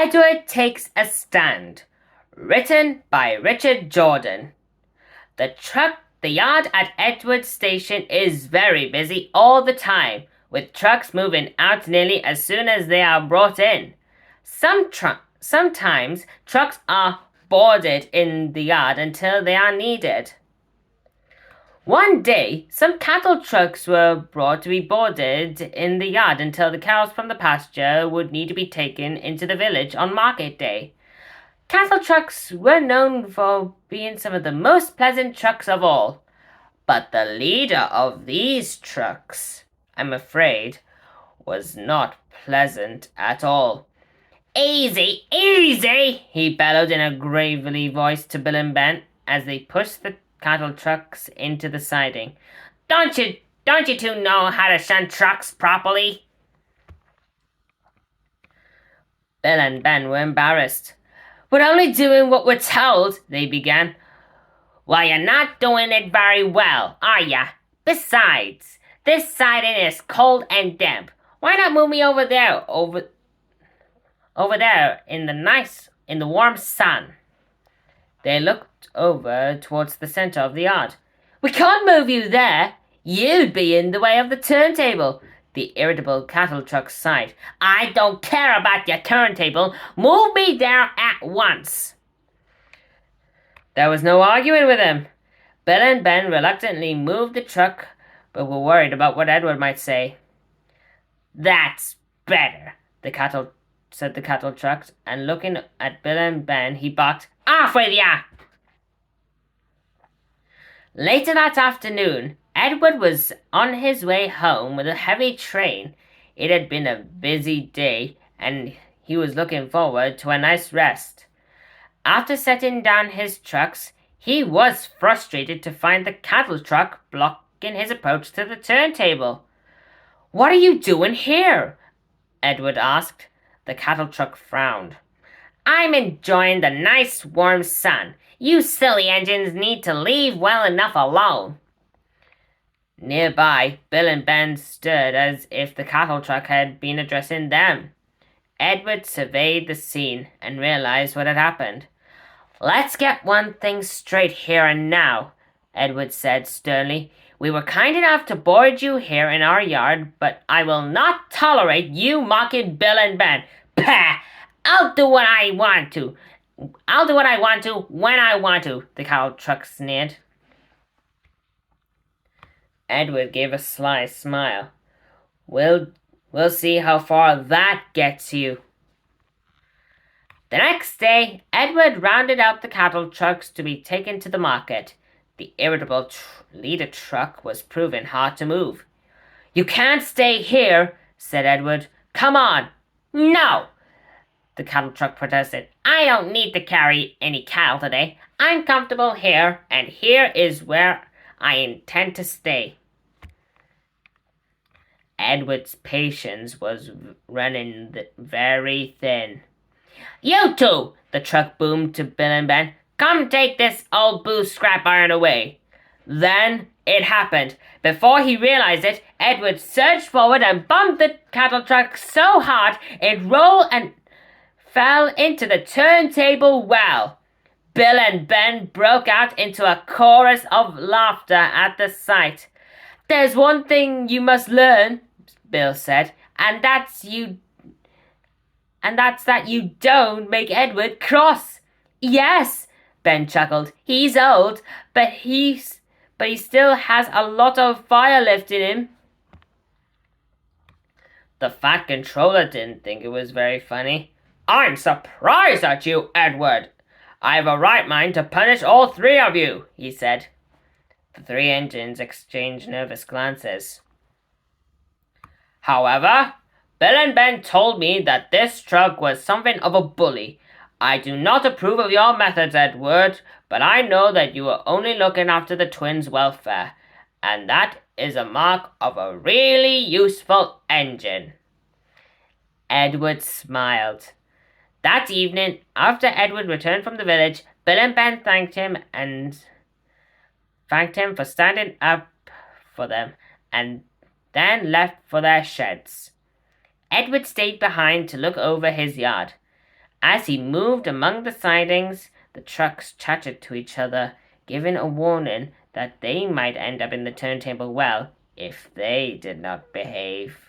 Edward Takes a Stand. Written by Richard Jordan. The yard at Edward Station is very busy all the time, with trucks moving out nearly as soon as they are brought in. Sometimes trucks are boarded in the yard until they are needed. One day, some cattle trucks were brought to be boarded in the yard until the cows from the pasture would need to be taken into the village on market day. Cattle trucks were known for being some of the most pleasant trucks of all. But the leader of these trucks, I'm afraid, was not pleasant at all. "Easy, easy!" he bellowed in a gravelly voice to Bill and Ben as they pushed the cattle trucks into the siding. Don't you two know how to shunt trucks properly?" Bill and Ben were embarrassed. "We're only doing what we're told," they began. "Well, you're not doing it very well, are ya? Besides, this siding is cold and damp. Why not move me over there in the warm sun?" They looked over towards the center of the yard. "We can't move you there. You'd be in the way of the turntable." The irritable cattle truck sighed. "I don't care about your turntable. Move me there at once." There was no arguing with him. Bill and Ben reluctantly moved the truck, but were worried about what Edward might say. "That's better," said the cattle truck, and looking at Bill and Ben, he barked, "Off with ya!" Later that afternoon, Edward was on his way home with a heavy train. It had been a busy day, and he was looking forward to a nice rest. After setting down his trucks, he was frustrated to find the cattle truck blocking his approach to the turntable. "What are you doing here?" Edward asked. The cattle truck frowned. "I'm enjoying the nice warm sun. You silly engines need to leave well enough alone." Nearby, Bill and Ben stood as if the cattle truck had been addressing them. Edward surveyed the scene and realized what had happened. "Let's get one thing straight here and now," Edward said sternly. "We were kind enough to board you here in our yard, but I will not tolerate you mocking Bill and Ben. Pah! I'll do what I want to when I want to," the cattle truck sneered. Edward gave a sly smile. We'll see how far that gets you." The next day, Edward rounded out the cattle trucks to be taken to the market. The irritable leader truck was proving hard to move. "You can't stay here," said Edward. "Come on." "No," the cattle truck protested. "I don't need to carry any cattle today. I'm comfortable here, and here is where I intend to stay." Edward's patience was running very thin. "You two," the truck boomed to Bill and Ben. "Come take this old blue scrap iron away." Then it happened. Before he realized it, Edward surged forward and bumped the cattle truck so hard it rolled and fell into the turntable well. Bill and Ben broke out into a chorus of laughter at the sight. "There's one thing you must learn," Bill said, and that's that you don't make Edward cross." "Yes," Ben chuckled. "He's old, but he still has a lot of fire left in him." The fat controller didn't think it was very funny. "I'm surprised at you, Edward. I've a right mind to punish all three of you," he said. The three engines exchanged nervous glances. "However, Bill and Ben told me that this truck was something of a bully. I do not approve of your methods, Edward, but I know that you are only looking after the twins' welfare, and that is a mark of a really useful engine." Edward smiled. That evening, after Edward returned from the village, Bill and Ben thanked him for standing up for them, and then left for their sheds. Edward stayed behind to look over his yard. As he moved among the sidings, the trucks chattered to each other, giving a warning that they might end up in the turntable well if they did not behave.